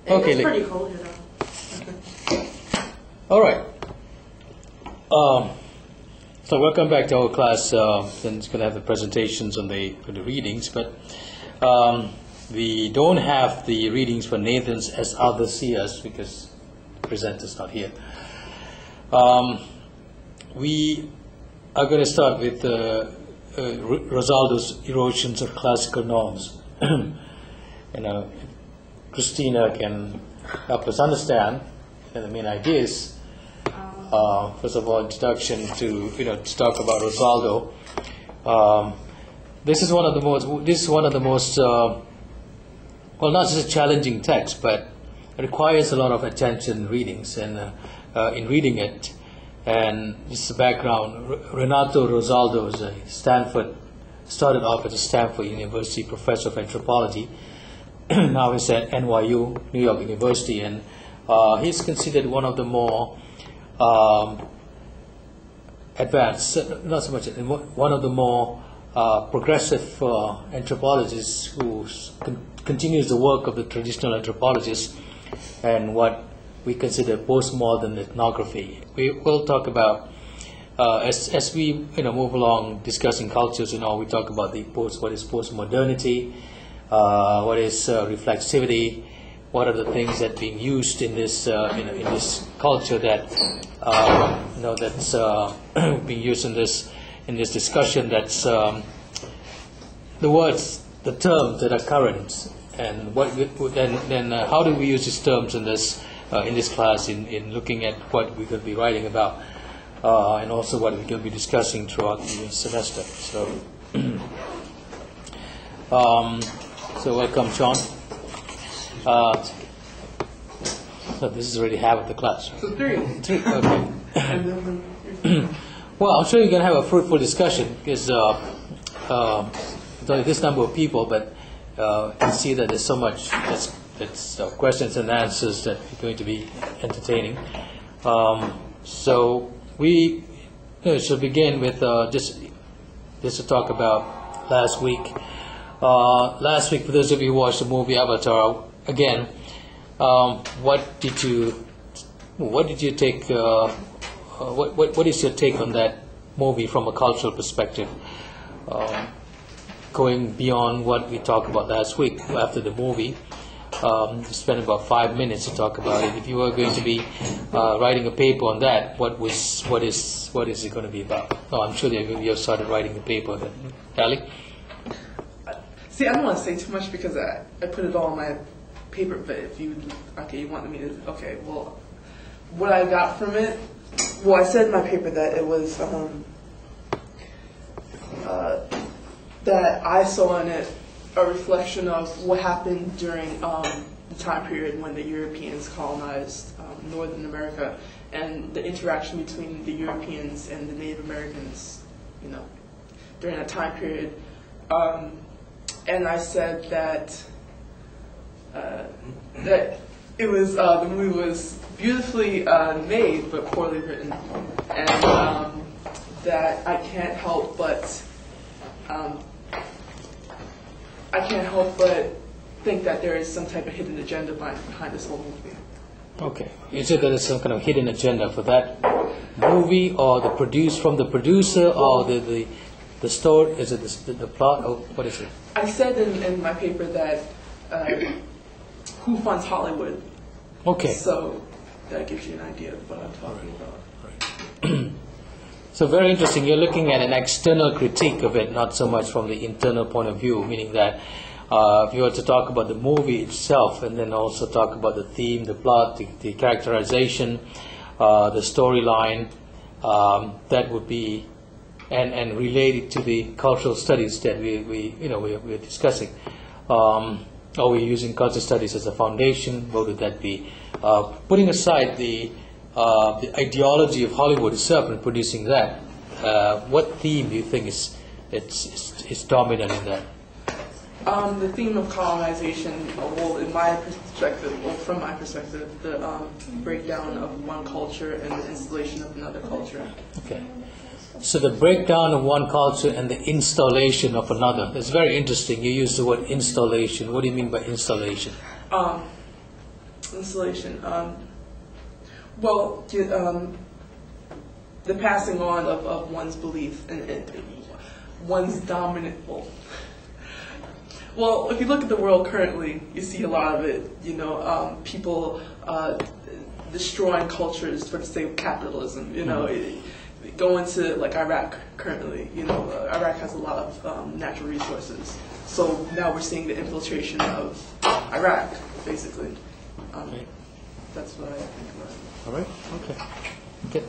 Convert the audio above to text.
Okay, It's pretty cold here, though. all right. So welcome back to our class. Then it's going to have the presentations on the readings, but we don't have the readings for Nathan's as others see us because the presenter's not here. We are going to start with Rosaldo's Erosions of Classical Norms. Christina can help us understand the main ideas. First of all, introduction to talk about Rosaldo. This is one of the most well, not just a challenging text, but it requires a lot of attention readings and in reading it. And this is the background. Renato Rosaldo is started off at a Stanford University professor of anthropology. Now he's at NYU, New York University, and he's considered one of the more advanced, not so much, one of the more progressive anthropologists who continues the work of the traditional anthropologists and what we consider postmodern ethnography. We will talk about as we move along discussing cultures and all. We talk about what is postmodernity, what is reflexivity, what are the things that are being used in this in this culture that that's being used in this discussion. That's the words, the terms that are current, and then how do we use these terms in this class in looking at what we're going to be writing about, and also what we're going to be discussing throughout the semester. So welcome, Sean. So this is already half of the class. So three. Okay. Well, I'm sure you're going to have a fruitful discussion because it's only this number of people, but you can see that there's so much that's questions and answers that are going to be entertaining. So we shall begin with just to talk about last week. Last week, for those of you who watched the movie Avatar, again, what did you take? What is your take on that movie from a cultural perspective? Going beyond what we talked about last week after the movie, we spent about 5 minutes to talk about it. If you were going to be writing a paper on that, what is it going to be about? Oh, I'm sure that you have started writing a paper. Ali? See, I don't want to say too much because I put it all on my paper, but if you wanted me to, well, what I got from it, well, I said in my paper that it was, that I saw in it a reflection of what happened during the time period when the Europeans colonized Northern America and the interaction between the Europeans and the Native Americans, during that time period. And I said that that it was the movie was beautifully made but poorly written, and that I can't help but think that there is some type of hidden agenda behind this whole movie. Okay, you said that there's some kind of hidden agenda for that movie, or from the producer, or the story? Is it the plot? Or what is it? I said in my paper that who funds Hollywood? Okay. So that gives you an idea of what I'm talking about. Right. So very interesting. You're looking at an external critique of it, not so much from the internal point of view, meaning that if you were to talk about the movie itself and then also talk about the theme, the plot, the characterization, the storyline, that would be and related to the cultural studies that we're discussing. Are we using cultural studies as a foundation? What would that be? Putting aside the ideology of Hollywood itself and producing that, what theme do you think is dominant in that? The theme of colonization, well, in my perspective, from my perspective, the breakdown of one culture and the installation of another culture. Okay. So the breakdown of one culture and the installation of another. It's very interesting. You use the word installation. What do you mean by installation? Installation. Well, the passing on of one's belief and one's dominant. Well, if you look at the world currently, you see a lot of it. People destroying cultures for the sake of capitalism. Go into like Iraq currently. Iraq has a lot of natural resources. So now we're seeing the infiltration of Iraq, basically. Okay. That's what I think about it. All right. Okay.